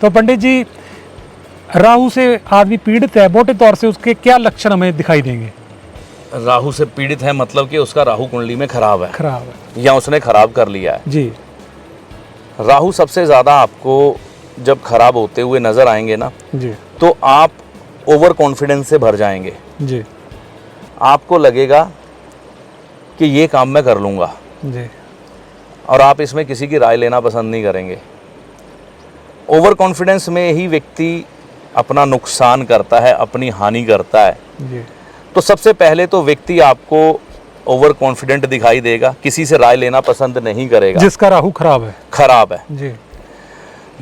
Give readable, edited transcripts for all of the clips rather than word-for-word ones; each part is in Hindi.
तो पंडित जी, राहु से आदमी पीड़ित है, मोटे तौर से उसके क्या लक्षण हमें दिखाई देंगे? राहु से पीड़ित है मतलब कि उसका राहु कुंडली में खराब है, या उसने खराब कर लिया है जी। राहु सबसे ज़्यादा आपको जब खराब होते हुए नज़र आएंगे ना जी, तो आप ओवर कॉन्फिडेंस से भर जाएंगे जी, आपको लगेगा कि ये काम मैं कर लूँगा जी, और आप इसमें किसी की राय लेना पसंद नहीं करेंगे। ओवर कॉन्फिडेंस में ही व्यक्ति अपना नुकसान करता है, अपनी हानि करता है। जी, तो सबसे पहले तो व्यक्ति आपको ओवर कॉन्फिडेंट दिखाई देगा, किसी से राय लेना पसंद नहीं करेगा, जिसका राहु खराब है जी। जी,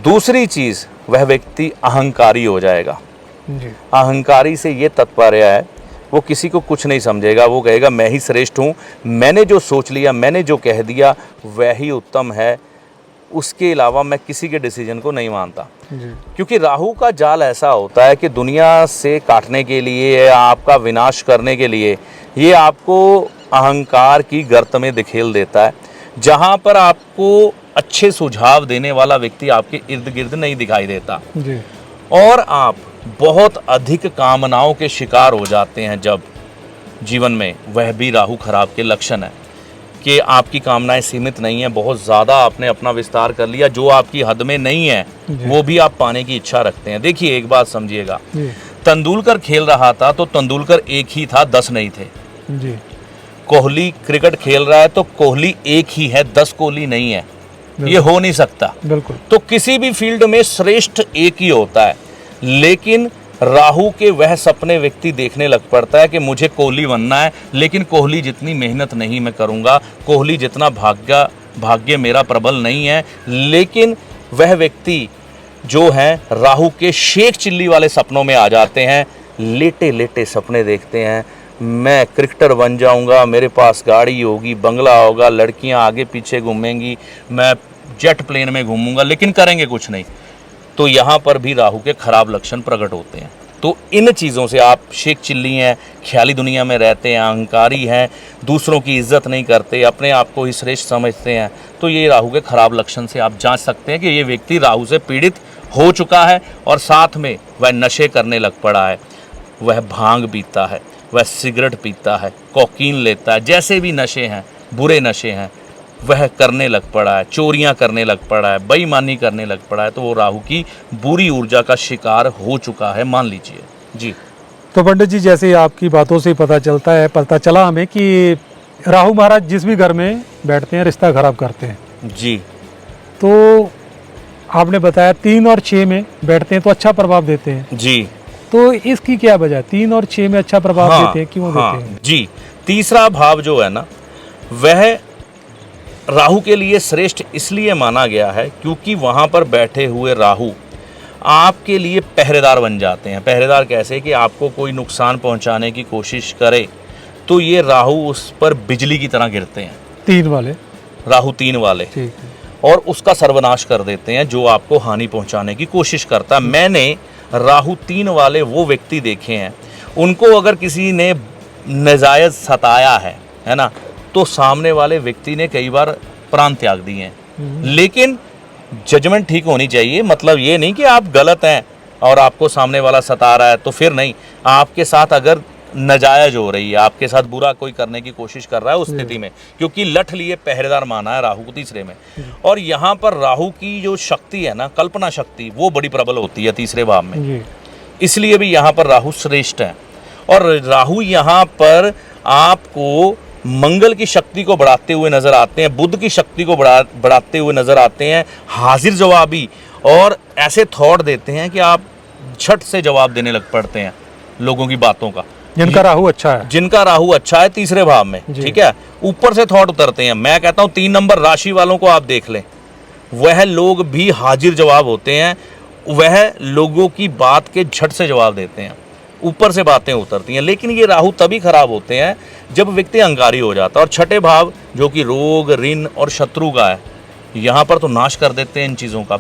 दूसरी चीज, वह व्यक्ति अहंकारी हो जाएगा। जी, अहंकारी से ये तात्पर्य है, वो किसी को कुछ नहीं समझेगा, वो कहेगा मैं ही श्रेष्ठ हूँ, मैंने जो सोच लिया, मैंने जो कह दिया वह ही उत्तम है, उसके अलावा मैं किसी के डिसीजन को नहीं मानता। जी, क्योंकि राहु का जाल ऐसा होता है कि दुनिया से काटने के लिए, आपका विनाश करने के लिए, ये आपको अहंकार की गर्त में धकेल देता है, जहाँ पर आपको अच्छे सुझाव देने वाला व्यक्ति आपके इर्द गिर्द नहीं दिखाई देता जी, और आप बहुत अधिक कामनाओं के शिकार हो जाते हैं जब जीवन में। वह भी राहु खराब के लक्षण है कि आपकी कामनाएं सीमित नहीं है, बहुत ज़्यादा आपने अपना विस्तार कर लिया, जो आपकी हद में नहीं है वो भी आप पाने की इच्छा रखते हैं। देखिए एक बात समझिएगा, तेंदुलकर खेल रहा था तो तेंदुलकर एक ही था, 10 नहीं थे जी। कोहली क्रिकेट खेल रहा है तो कोहली एक ही है, 10 कोहली नहीं है, ये हो नहीं सकता। बिल्कुल। तो किसी भी फील्ड में श्रेष्ठ एक ही होता है, लेकिन राहु के वह सपने व्यक्ति देखने लग पड़ता है कि मुझे कोहली बनना है, लेकिन कोहली जितनी मेहनत नहीं मैं करूंगा, कोहली जितना भाग्य मेरा प्रबल नहीं है। लेकिन वह व्यक्ति जो है राहु के शेख चिल्ली वाले सपनों में आ जाते हैं, लेटे लेटे सपने देखते हैं, मैं क्रिकेटर बन जाऊंगा, मेरे पास गाड़ी होगी, बंगला होगा, लड़कियां आगे पीछे घूमेंगी, मैं जेट प्लेन में घूमूंगा, लेकिन करेंगे कुछ नहीं। तो यहाँ पर भी राहु के खराब लक्षण प्रकट होते हैं। तो इन चीज़ों से आप शेख चिल्ली हैं, ख्याली दुनिया में रहते हैं, अहंकारी हैं, दूसरों की इज्जत नहीं करते, अपने आप को ही श्रेष्ठ समझते हैं, तो ये राहु के खराब लक्षण से आप जांच सकते हैं कि ये व्यक्ति राहु से पीड़ित हो चुका है और साथ में वह नशे करने लग पड़ा है, वह भांग पीता है, वह सिगरेट पीता है, कोकीन लेता है, जैसे भी नशे हैं, बुरे नशे हैं, वह करने लग पड़ा है, चोरियां करने लग पड़ा है, बेईमानी करने लग पड़ा है, तो वो राहु की बुरी ऊर्जा का शिकार हो चुका है, मान लीजिए जी। तो पंडित जी, जैसे आपकी बातों से पता चला हमें कि राहु महाराज जिस भी घर में बैठते हैं रिश्ता खराब करते हैं जी। तो आपने बताया 3 और 6 में बैठते हैं तो अच्छा प्रभाव देते हैं जी। तो इसकी क्या वजह, 3 और 6 में अच्छा प्रभाव देते हैं, क्यों देते हैं? जी, तीसरा भाव जो है ना, वह राहु के लिए श्रेष्ठ इसलिए माना गया है क्योंकि वहाँ पर बैठे हुए राहु आपके लिए पहरेदार बन जाते हैं। पहरेदार कैसे कि आपको कोई नुकसान पहुँचाने की कोशिश करे तो ये राहु उस पर बिजली की तरह गिरते हैं। 3 वाले राहु 3 वाले, ठीक है, और उसका सर्वनाश कर देते हैं जो आपको हानि पहुँचाने की कोशिश करता है। मैंने राहु 3 वाले वो व्यक्ति देखे हैं, उनको अगर किसी ने नाजायज सताया है ना, तो सामने वाले व्यक्ति ने कई बार प्राण त्याग दिए हैं। लेकिन जजमेंट ठीक होनी चाहिए, मतलब ये नहीं कि आप गलत हैं और आपको सामने वाला सता रहा है तो फिर नहीं, आपके साथ अगर नाजायज हो रही है, आपके साथ बुरा कोई करने की कोशिश कर रहा है उस स्थिति में, क्योंकि लठ लिए पहरेदार माना है राहु को तीसरे में। और यहाँ पर राहु की जो शक्ति है ना, कल्पना शक्ति, वो बड़ी प्रबल होती है तीसरे भाव में, इसलिए भी यहाँ पर राहु श्रेष्ठ है। और राहु यहाँ पर आपको मंगल की शक्ति को बढ़ाते हुए नजर आते हैं, बुध की शक्ति को बढ़ाते हुए नजर आते हैं, हाजिर जवाबी, और ऐसे थॉट देते हैं कि आप झट से जवाब देने लग पड़ते हैं लोगों की बातों का, जिनका राहु अच्छा है तीसरे भाव में, ठीक है, ऊपर से थॉट उतरते हैं। मैं कहता हूँ 3 नंबर राशि वालों को आप देख लें, वह लोग भी हाजिर जवाब होते हैं, वह लोगों की बात के झट से जवाब देते हैं, ऊपर से बातें उतरती हैं। लेकिन ये राहु तभी खराब होते हैं जब व्यक्ति अहंकारी हो जाता है। और छठे भाव जो कि रोग, ऋण और शत्रु का है, यहाँ पर तो नाश कर देते हैं इन चीज़ों का,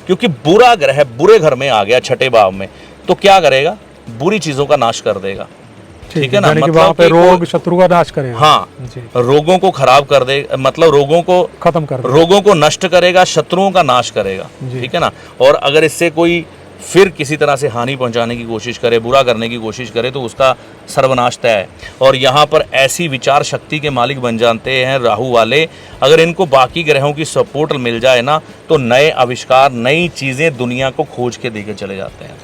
क्योंकि बुरा ग्रह बुरे घर में आ गया छठे भाव में, तो क्या करेगा, बुरी चीज़ों का नाश कर देगा। ठीक है ना, यानी कि वहाँ पे कि रोग शत्रु का नाश करेगा। हाँ, जी, रोगों को खराब कर दे, मतलब रोगों को खत्म कर देगा। रोगों को नष्ट करेगा, शत्रुओं का नाश करेगा, जी। ठीक है ना। और अगर इससे कोई फिर किसी तरह से हानि पहुंचाने की कोशिश करे, बुरा करने की कोशिश करे, तो उसका सर्वनाश तय है। और यहाँ पर ऐसी विचार शक्ति के मालिक बन जाते हैं राहु वाले, अगर इनको बाकी ग्रहों की सपोर्ट मिल जाए ना, तो नए आविष्कार, नई चीज़ें दुनिया को खोज के देके चले जाते हैं।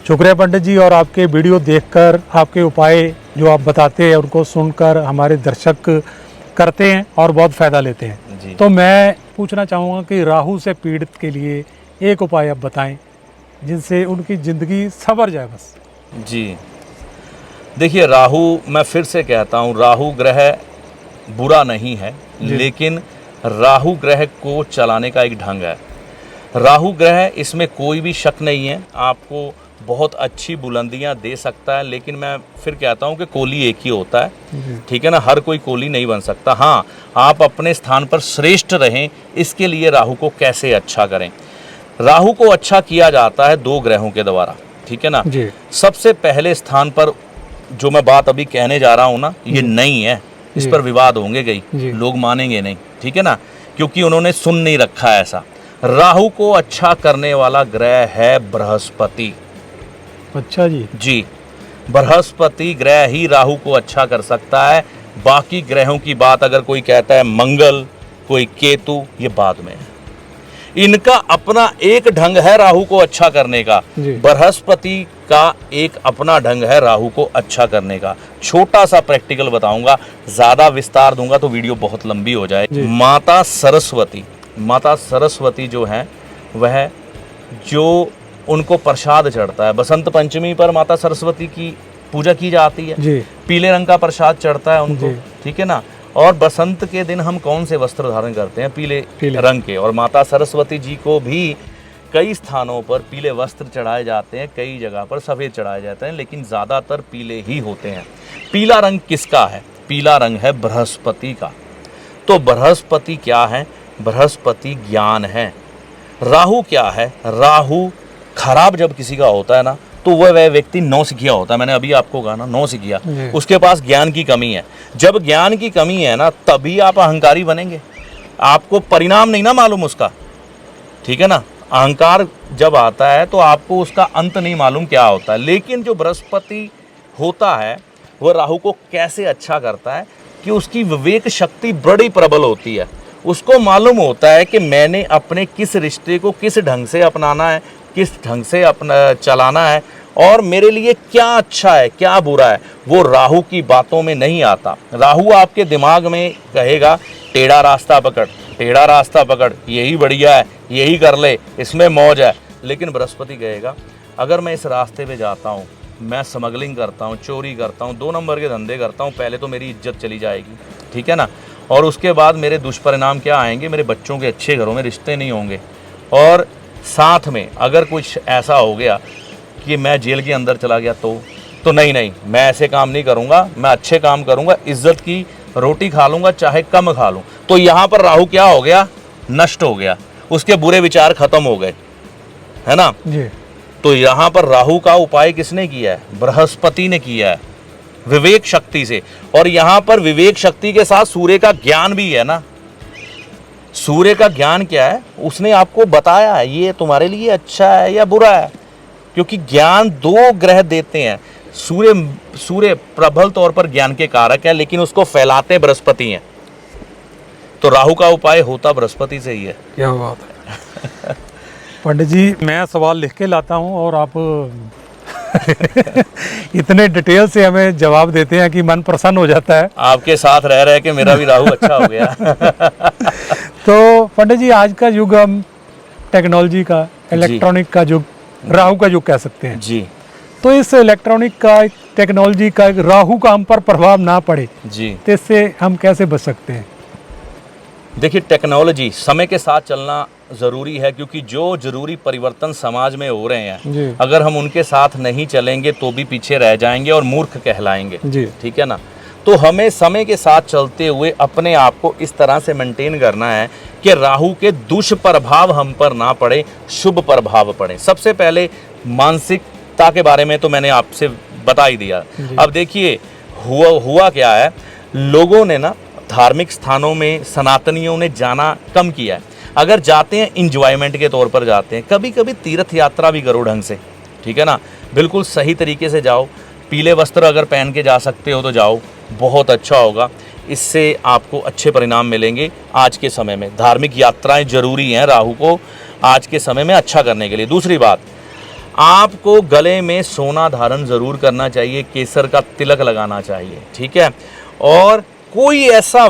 शुक्रिया पंडित जी, और आपके वीडियो देखकर आपके उपाय जो आप बताते हैं उनको सुनकर हमारे दर्शक करते हैं और बहुत फ़ायदा लेते हैं। जी। तो मैं पूछना चाहूँगा कि राहु से पीड़ित के लिए एक उपाय आप बताएं जिनसे उनकी ज़िंदगी संवर जाए बस। जी, देखिए राहु, मैं फिर से कहता हूँ, राहु ग्रह बुरा नहीं है, लेकिन राहु ग्रह को चलाने का एक ढंग है। राहु ग्रह, इसमें कोई भी शक नहीं है, आपको बहुत अच्छी बुलंदियां दे सकता है, लेकिन मैं फिर कहता हूं कि कोली एक ही होता है, ठीक है ना। हर कोई कोली नहीं बन सकता। हाँ, आप अपने स्थान पर श्रेष्ठ रहें, इसके लिए राहु को कैसे अच्छा करें। राहु को अच्छा किया जाता है 2 ग्रहों के द्वारा, ठीक है ना। जी। सबसे पहले स्थान पर जो मैं बात अभी कहने जा रहा हूं ना, ये नहीं है, इस पर विवाद होंगे, कई लोग मानेंगे नहीं, ठीक है ना, क्योंकि उन्होंने सुन नहीं रखा है ऐसा। राहु को अच्छा करने वाला ग्रह है बृहस्पति। अच्छा जी। जी, बृहस्पति ग्रह ही राहु को अच्छा कर सकता है। बाकी ग्रहों की बात अगर कोई कहता है मंगल, कोई केतु, ये बाद में है। इनका अपना एक ढंग है राहु को अच्छा करने का। बृहस्पति का एक अपना ढंग है राहु को अच्छा करने का। छोटा सा प्रैक्टिकल बताऊंगा, ज्यादा विस्तार दूंगा तो वीडियो बहुत लंबी हो जाए। माता सरस्वती जो है, वह जो उनको प्रसाद चढ़ता है, बसंत पंचमी पर माता सरस्वती की पूजा की जाती है जी। पीले रंग का प्रसाद चढ़ता है उनको, ठीक है ना। और बसंत के दिन हम कौन से वस्त्र धारण करते हैं? पीले रंग के। और माता सरस्वती जी को भी कई स्थानों पर पीले वस्त्र चढ़ाए जाते हैं, कई जगह पर सफ़ेद चढ़ाए जाते हैं, लेकिन ज़्यादातर पीले ही होते हैं। पीला रंग किसका है? पीला रंग है बृहस्पति का। तो बृहस्पति क्या है? बृहस्पति ज्ञान है। राहु क्या है? राहु खराब जब किसी का होता है ना, तो वह व्यक्ति नौसिखिया होता है। मैंने अभी आपको कहा ना, नौसिखिया, उसके पास ज्ञान की कमी है। जब ज्ञान की कमी है ना, तभी आप अहंकारी बनेंगे। आपको परिणाम नहीं ना मालूम उसका, ठीक है ना। अहंकार जब आता है तो आपको उसका अंत नहीं मालूम क्या होता है। लेकिन जो बृहस्पति होता है, वह राहु को कैसे अच्छा करता है कि उसकी विवेक शक्ति बड़ी प्रबल होती है। उसको मालूम होता है कि मैंने अपने किस रिश्ते को किस ढंग से अपनाना है, किस ढंग से अपना चलाना है, और मेरे लिए क्या अच्छा है क्या बुरा है। वो राहु की बातों में नहीं आता। राहु आपके दिमाग में कहेगा टेढ़ा रास्ता पकड़, टेढ़ा रास्ता पकड़, यही बढ़िया है, यही कर ले, इसमें मौज है। लेकिन बृहस्पति कहेगा अगर मैं इस रास्ते पे जाता हूँ, मैं स्मगलिंग करता हूँ, चोरी करता हूँ, 2 नंबर के धंधे करता हूँ, पहले तो मेरी इज्जत चली जाएगी, ठीक है ना। और उसके बाद मेरे दुष्परिणाम क्या आएंगे? मेरे बच्चों के अच्छे घरों में रिश्ते नहीं होंगे, और साथ में अगर कुछ ऐसा हो गया कि मैं जेल के अंदर चला गया तो नहीं, मैं ऐसे काम नहीं करूँगा, मैं अच्छे काम करूँगा, इज्जत की रोटी खा लूँगा, चाहे कम खा लूँ। तो यहाँ पर राहु क्या हो गया? नष्ट हो गया, उसके बुरे विचार खत्म हो गए, है ना जी। तो यहाँ पर राहु का उपाय किसने किया है? बृहस्पति ने किया है, विवेक शक्ति से। और यहाँ पर विवेक शक्ति के साथ सूर्य का ज्ञान भी है ना। सूर्य का ज्ञान क्या है? उसने आपको बताया है ये तुम्हारे लिए अच्छा है या बुरा है, क्योंकि ज्ञान 2 ग्रह देते हैं। सूर्य प्रबल तौर पर ज्ञान के कारक है, लेकिन उसको फैलाते बृहस्पति हैं। तो राहु का उपाय होता बृहस्पति से ही है। क्या बात है पंडित जी, मैं सवाल लिख के लाता हूँ और आप इतने डिटेल से हमें जवाब देते हैं कि मन प्रसन्न हो जाता है। आपके साथ रह रहे कि मेरा भी राहु अच्छा हो गया। तो पंडित जी, आज का युग हम टेक्नोलॉजी का, इलेक्ट्रॉनिक का युग, राहु का युग कह सकते हैं जी। तो इस इलेक्ट्रॉनिक का, टेक्नोलॉजी का राहु का हम पर प्रभाव ना पड़े जी, तो इससे हम कैसे बच सकते हैं? देखिए, टेक्नोलॉजी, समय के साथ चलना ज़रूरी है, क्योंकि जो ज़रूरी परिवर्तन समाज में हो रहे हैं, अगर हम उनके साथ नहीं चलेंगे तो भी पीछे रह जाएंगे और मूर्ख कहलाएंगे, ठीक है ना। तो हमें समय के साथ चलते हुए अपने आप को इस तरह से मेंटेन करना है कि राहु के दुष्प्रभाव हम पर ना पड़े, शुभ प्रभाव पड़े। सबसे पहले मानसिकता के बारे में तो मैंने आपसे बता ही दिया। अब देखिए हुआ क्या है, लोगों ने ना धार्मिक स्थानों में सनातनियों ने जाना कम किया है। अगर जाते हैं इंजॉयमेंट के तौर पर जाते हैं, कभी कभी तीर्थ यात्रा भी करो ढंग से, ठीक है ना, बिल्कुल सही तरीके से जाओ। पीले वस्त्र अगर पहन के जा सकते हो तो जाओ, बहुत अच्छा होगा, इससे आपको अच्छे परिणाम मिलेंगे। आज के समय में धार्मिक यात्राएं जरूरी हैं राहु को आज के समय में अच्छा करने के लिए। दूसरी बात, आपको गले में सोना धारण जरूर करना चाहिए, केसर का तिलक लगाना चाहिए, ठीक है। और कोई ऐसा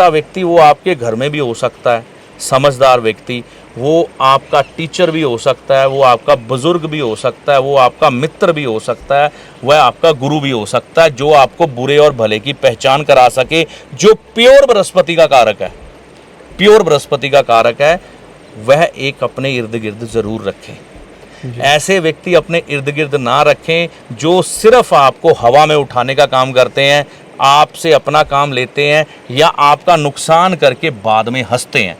व्यक्ति वो आपके घर में भी हो सकता है, समझदार व्यक्ति, वो आपका टीचर भी हो सकता है, वो आपका बुजुर्ग भी हो सकता है, वो आपका मित्र भी हो सकता है, वह आपका गुरु भी हो सकता है, जो आपको बुरे और भले की पहचान करा सके, जो प्योर बृहस्पति का कारक है, वह एक अपने इर्द गिर्द जरूर रखें। ऐसे व्यक्ति अपने इर्द गिर्द ना रखें जो सिर्फ आपको हवा में उठाने का काम करते हैं, आपसे अपना काम लेते हैं या आपका नुकसान करके बाद में हंसते हैं।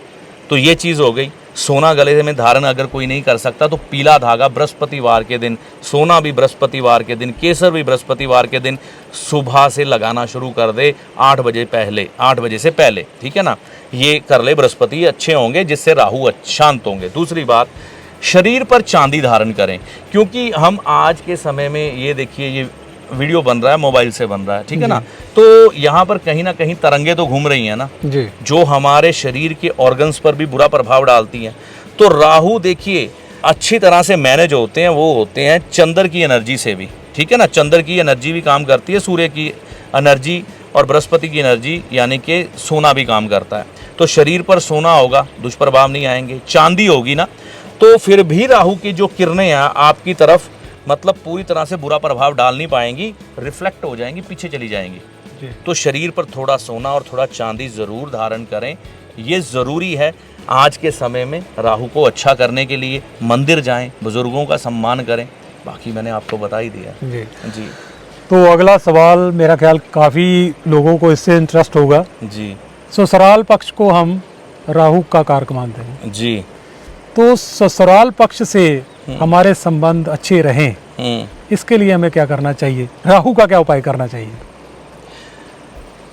तो ये चीज़ हो गई। सोना गले में धारण अगर कोई नहीं कर सकता तो पीला धागा बृहस्पतिवार के दिन, सोना भी बृहस्पतिवार के दिन, केसर भी बृहस्पतिवार के दिन सुबह से लगाना शुरू कर दे, 8 बजे से पहले, ठीक है ना। ये कर ले, बृहस्पति अच्छे होंगे, जिससे राहु शांत होंगे। दूसरी बात, शरीर पर चांदी धारण करें, क्योंकि हम आज के समय में ये देखिए, ये वीडियो बन रहा है, मोबाइल से बन रहा है, ठीक है ना, तो यहाँ पर कहीं ना कहीं तरंगे तो घूम रही हैं ना जी, जो हमारे शरीर के ऑर्गन्स पर भी बुरा प्रभाव डालती हैं। तो राहु देखिए अच्छी तरह से मैनेज होते हैं, वो होते हैं चंद्र की एनर्जी से भी, ठीक है ना। चंद्र की एनर्जी भी काम करती है, सूर्य की एनर्जी और बृहस्पति की एनर्जी यानी कि सोना भी काम करता है। तो शरीर पर सोना होगा, दुष्प्रभाव नहीं आएंगे। चांदी होगी ना, तो फिर भी राहु की जो किरणें हैं आपकी तरफ मतलब पूरी तरह से बुरा प्रभाव डाल नहीं पाएंगी, रिफ्लेक्ट हो जाएंगी, पीछे चली जाएंगी। तो शरीर पर थोड़ा सोना और थोड़ा चांदी ज़रूर धारण करें, ये ज़रूरी है आज के समय में। राहु को अच्छा करने के लिए मंदिर जाएं, बुज़ुर्गों का सम्मान करें, बाकी मैंने आपको बता ही दिया जी। तो अगला सवाल मेरा ख्याल काफ़ी लोगों को इससे इंटरेस्ट होगा जी। ससुराल पक्ष को हम राहु का कारक मानते हैं जी, तो ससुराल पक्ष से हमारे संबंध अच्छे रहें, इसके लिए हमें क्या करना चाहिए? राहु का क्या उपाय करना चाहिए?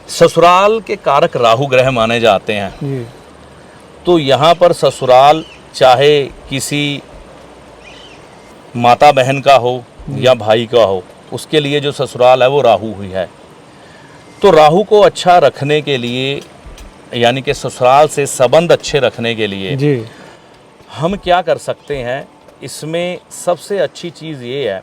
ससुराल के कारक राहु ग्रह माने जाते हैं, तो यहाँ पर ससुराल चाहे किसी माता बहन का हो या भाई का हो, उसके लिए जो ससुराल है वो राहु ही है। तो राहु को अच्छा रखने के लिए यानी कि ससुराल से संबंध अच्छे रखने के लिए जी, हम क्या कर सकते हैं? इसमें सबसे अच्छी चीज़ ये है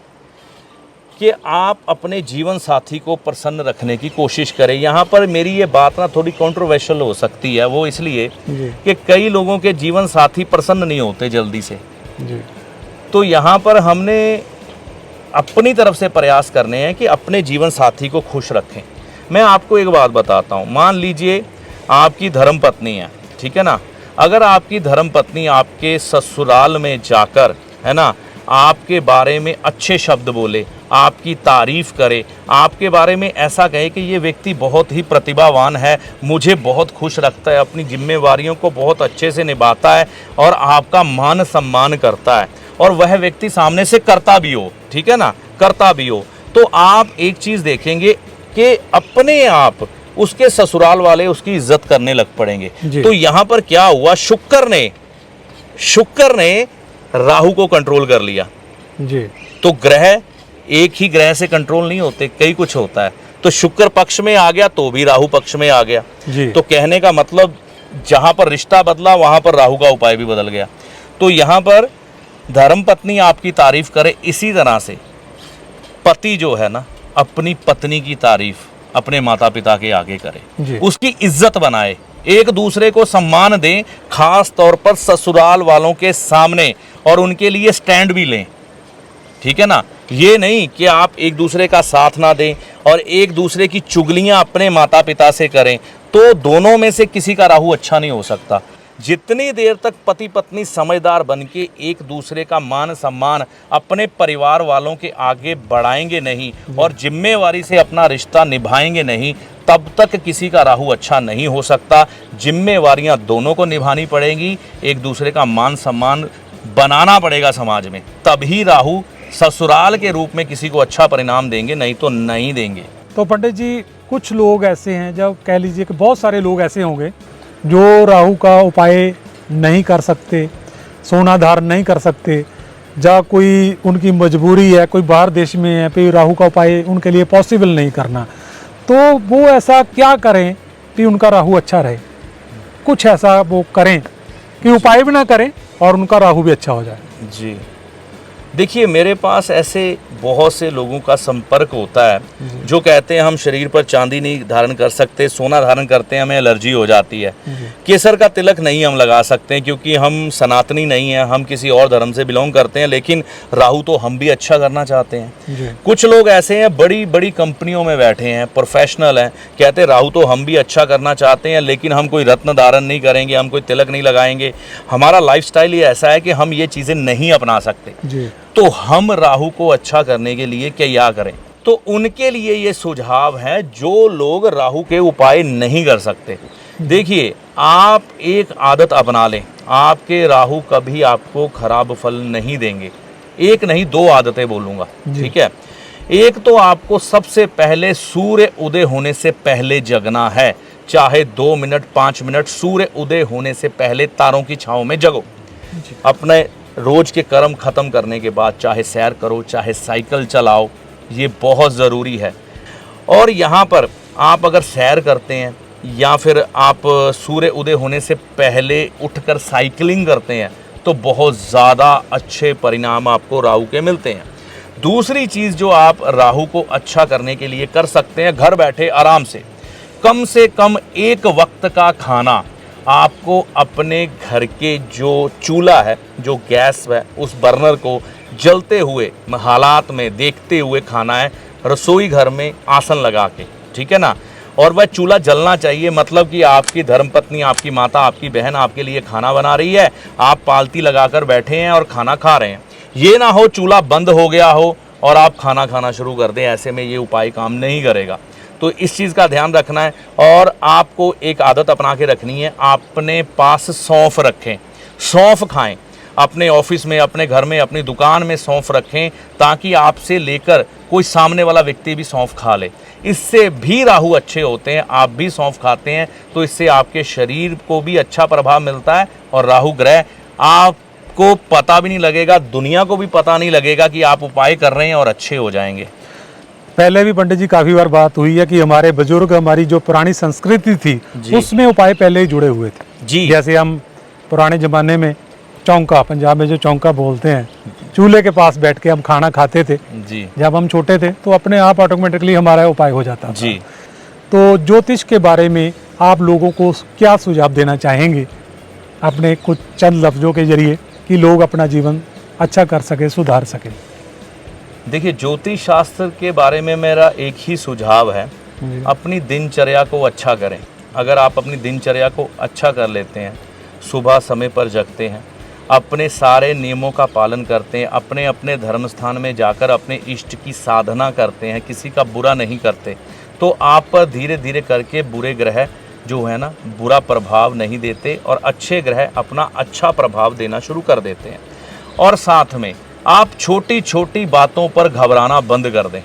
कि आप अपने जीवन साथी को प्रसन्न रखने की कोशिश करें। यहाँ पर मेरी ये बात ना थोड़ी कंट्रोवर्शियल हो सकती है, वो इसलिए कि कई लोगों के जीवन साथी प्रसन्न नहीं होते जल्दी से जी। तो यहाँ पर हमने अपनी तरफ से प्रयास करने हैं कि अपने जीवन साथी को खुश रखें। मैं आपको एक बात बताता हूँ, मान लीजिए आपकी धर्मपत्नी है, ठीक है ना। अगर आपकी धर्मपत्नी आपके ससुराल में जाकर, है ना, आपके बारे में अच्छे शब्द बोले, आपकी तारीफ करे, आपके बारे में ऐसा कहे कि ये व्यक्ति बहुत ही प्रतिभावान है, मुझे बहुत खुश रखता है, अपनी जिम्मेवारियों को बहुत अच्छे से निभाता है और आपका मान सम्मान करता है, और वह व्यक्ति सामने से करता भी हो, ठीक है ना, करता भी हो, तो आप एक चीज़ देखेंगे कि अपने आप उसके ससुराल वाले उसकी इज्जत करने लग पड़ेंगे। तो यहाँ पर क्या हुआ, शुक्र ने राहु को कंट्रोल कर लिया जी। तो ग्रह एक ही ग्रह से कंट्रोल नहीं होते, कई कुछ होता है। तो शुक्र पक्ष में आ गया तो भी राहु पक्ष में आ गया जी। तो कहने का मतलब जहां पर रिश्ता बदला वहां पर राहु का उपाय भी बदल गया। तो यहाँ पर धर्मपत्नी आपकी तारीफ करे, इसी तरह से पति जो है ना अपनी पत्नी की तारीफ अपने माता पिता के आगे करे, उसकी इज्जत बनाए, एक दूसरे को सम्मान दें, खास तौर पर ससुराल वालों के सामने, और उनके लिए स्टैंड भी लें, ठीक है ना। ये नहीं कि आप एक दूसरे का साथ ना दें और एक दूसरे की चुगलियां अपने माता पिता से करें, तो दोनों में से किसी का राहु अच्छा नहीं हो सकता। जितनी देर तक पति पत्नी समझदार बन के एक दूसरे का मान सम्मान अपने परिवार वालों के आगे बढ़ाएंगे नहीं और जिम्मेवारी से अपना रिश्ता निभाएंगे नहीं, तब तक किसी का राहु अच्छा नहीं हो सकता। जिम्मेवारियां दोनों को निभानी पड़ेगी, एक दूसरे का मान सम्मान बनाना पड़ेगा समाज में, तभी राहु ससुराल के रूप में किसी को अच्छा परिणाम देंगे, नहीं तो नहीं देंगे। तो पंडित जी कुछ लोग ऐसे हैं, जब कह लीजिए कि बहुत सारे लोग ऐसे होंगे जो राहु का उपाय नहीं कर सकते, सोना धारण नहीं कर सकते, या कोई उनकी मजबूरी है, कोई बाहर देश में है, फिर राहु का उपाय उनके लिए पॉसिबल नहीं करना, तो वो ऐसा क्या करें कि उनका राहु अच्छा रहे? कुछ ऐसा वो करें कि उपाय भी ना करें और उनका राहु भी अच्छा हो जाए। जी देखिए, मेरे पास ऐसे बहुत से लोगों का संपर्क होता है जो कहते हैं हम शरीर पर चांदी नहीं धारण कर सकते, सोना धारण करते हैं हमें एलर्जी हो जाती है, केसर का तिलक नहीं हम लगा सकते क्योंकि हम सनातनी नहीं हैं, हम किसी और धर्म से बिलोंग करते हैं, लेकिन राहु तो हम भी अच्छा करना चाहते हैं। कुछ लोग ऐसे हैं बड़ी बड़ी कंपनियों में बैठे हैं, प्रोफेशनल हैं, कहते हैं राहु तो हम भी अच्छा करना चाहते हैं लेकिन हम कोई रत्न धारण नहीं करेंगे, हम कोई तिलक नहीं लगाएंगे, हमारा लाइफस्टाइल ये ऐसा है कि हम ये चीज़ें नहीं अपना सकते। तो हम राहु को अच्छा करने के लिए क्या करें? तो उनके लिए ये सुझाव है जो लोग राहु के उपाय नहीं कर सकते। देखिए, आप एक आदत अपना लें, आपके राहु कभी आपको खराब फल नहीं देंगे। एक नहीं, दो आदतें बोलूँगा, ठीक है? एक तो आपको सबसे पहले सूर्य उदय होने से पहले जगना है, चाहे 2 मिनट 5 मिनट सूर्य उदय होने से पहले तारों की छाँव में जगो। अपने रोज के कर्म खत्म करने के बाद चाहे सैर करो, चाहे साइकिल चलाओ, ये बहुत ज़रूरी है। और यहाँ पर आप अगर सैर करते हैं या फिर आप सूर्य उदय होने से पहले उठकर साइकिलिंग करते हैं तो बहुत ज़्यादा अच्छे परिणाम आपको राहु के मिलते हैं। दूसरी चीज़ जो आप राहु को अच्छा करने के लिए कर सकते हैं, घर बैठे आराम से कम एक वक्त का खाना आपको अपने घर के जो चूल्हा है, जो गैस है, उस बर्नर को जलते हुए हालात में देखते हुए खाना है, रसोई घर में आसन लगा के, ठीक है ना? और वह चूल्हा जलना चाहिए, मतलब कि आपकी धर्मपत्नी, आपकी माता, आपकी बहन आपके लिए खाना बना रही है, आप पालती लगाकर बैठे हैं और खाना खा रहे हैं। ये ना हो चूल्हा बंद हो गया हो और आप खाना खाना शुरू कर दें, ऐसे में ये उपाय काम नहीं करेगा। तो इस चीज़ का ध्यान रखना है। और आपको एक आदत अपना के रखनी है, अपने पास सौंफ रखें, सौंफ खाएं, अपने ऑफिस में, अपने घर में, अपनी दुकान में सौंफ रखें ताकि आपसे लेकर कोई सामने वाला व्यक्ति भी सौंफ खा ले। इससे भी राहु अच्छे होते हैं। आप भी सौंफ खाते हैं तो इससे आपके शरीर को भी अच्छा प्रभाव मिलता है और राहु ग्रह आपको पता भी नहीं लगेगा, दुनिया को भी पता नहीं लगेगा कि आप उपाय कर रहे हैं और अच्छे हो जाएंगे। पहले भी पंडित जी काफ़ी बार बात हुई है कि हमारे बुजुर्ग, हमारी जो पुरानी संस्कृति थी उसमें उपाय पहले ही जुड़े हुए थे जी। जैसे हम पुराने ज़माने में चौंका, पंजाब में जो चौंका बोलते हैं, चूल्हे के पास बैठ के हम खाना खाते थे जी। जब हम छोटे थे तो अपने आप ऑटोमेटिकली हमारा उपाय हो जाता था जी। तो ज्योतिष के बारे में आप लोगों को क्या सुझाव देना चाहेंगे अपने कुछ चंद लफ्ज़ों के जरिए कि लोग अपना जीवन अच्छा कर सके, सुधार सके? देखिए, ज्योतिष शास्त्र के बारे में मेरा एक ही सुझाव है, अपनी दिनचर्या को अच्छा करें। अगर आप अपनी दिनचर्या को अच्छा कर लेते हैं, सुबह समय पर जगते हैं, अपने सारे नियमों का पालन करते हैं, अपने अपने धर्म स्थान में जाकर अपने इष्ट की साधना करते हैं, किसी का बुरा नहीं करते, तो आप पर धीरे धीरे करके बुरे ग्रह जो है ना बुरा प्रभाव नहीं देते और अच्छे ग्रह अपना अच्छा प्रभाव देना शुरू कर देते हैं। और साथ में आप छोटी छोटी बातों पर घबराना बंद कर दें।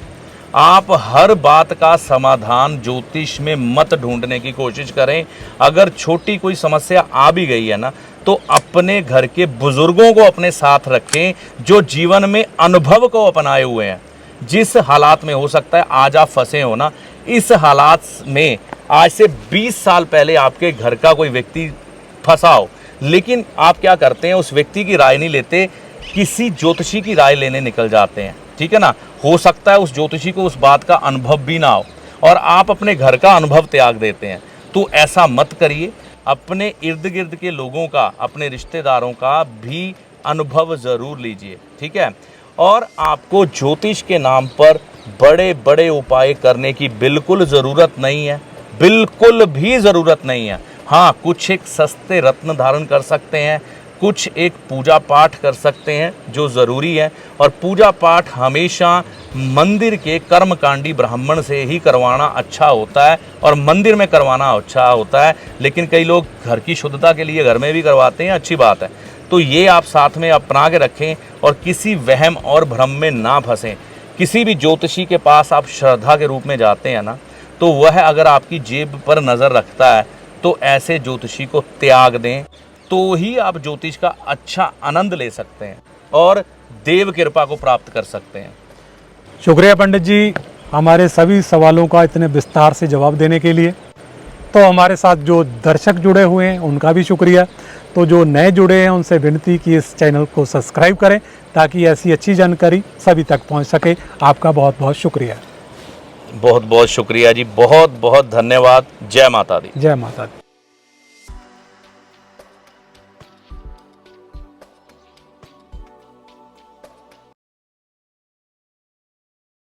आप हर बात का समाधान ज्योतिष में मत ढूंढने की कोशिश करें। अगर छोटी कोई समस्या आ भी गई है ना, तो अपने घर के बुजुर्गों को अपने साथ रखें जो जीवन में अनुभव को अपनाए हुए हैं। जिस हालात में हो सकता है आज आप फंसे हो ना, इस हालात में आज से 20 साल पहले आपके घर का कोई व्यक्ति फंसा हो, लेकिन आप क्या करते हैं, उस व्यक्ति की राय नहीं लेते, किसी ज्योतिषी की राय लेने निकल जाते हैं, ठीक है ना। हो सकता है उस ज्योतिषी को उस बात का अनुभव भी ना हो और आप अपने घर का अनुभव त्याग देते हैं। तो ऐसा मत करिए। अपने इर्द गिर्द के लोगों का, अपने रिश्तेदारों का भी अनुभव ज़रूर लीजिए, ठीक है। और आपको ज्योतिष के नाम पर बड़े बड़े उपाय करने की बिल्कुल ज़रूरत नहीं है, बिल्कुल भी ज़रूरत नहीं है। हाँ, कुछ एक सस्ते रत्न धारण कर सकते हैं, कुछ एक पूजा पाठ कर सकते हैं जो ज़रूरी है। और पूजा पाठ हमेशा मंदिर के कर्मकांडी ब्राह्मण से ही करवाना अच्छा होता है और मंदिर में करवाना अच्छा होता है। लेकिन कई लोग घर की शुद्धता के लिए घर में भी करवाते हैं, अच्छी बात है। तो ये आप साथ में अपना के रखें और किसी वहम और भ्रम में ना फंसें। किसी भी ज्योतिषी के पास आप श्रद्धा के रूप में जाते हैं ना, तो वह अगर आपकी जेब पर नज़र रखता है तो ऐसे ज्योतिषी को त्याग दें, तो ही आप ज्योतिष का अच्छा आनंद ले सकते हैं और देव कृपा को प्राप्त कर सकते हैं। शुक्रिया पंडित जी, हमारे सभी सवालों का इतने विस्तार से जवाब देने के लिए। तो हमारे साथ जो दर्शक जुड़े हुए हैं उनका भी शुक्रिया। तो जो नए जुड़े हैं उनसे विनती कि इस चैनल को सब्सक्राइब करें ताकि ऐसी अच्छी जानकारी सभी तक पहुंच सके। आपका बहुत बहुत शुक्रिया। बहुत बहुत शुक्रिया जी, बहुत बहुत धन्यवाद। जय माता दी। जय माता दी।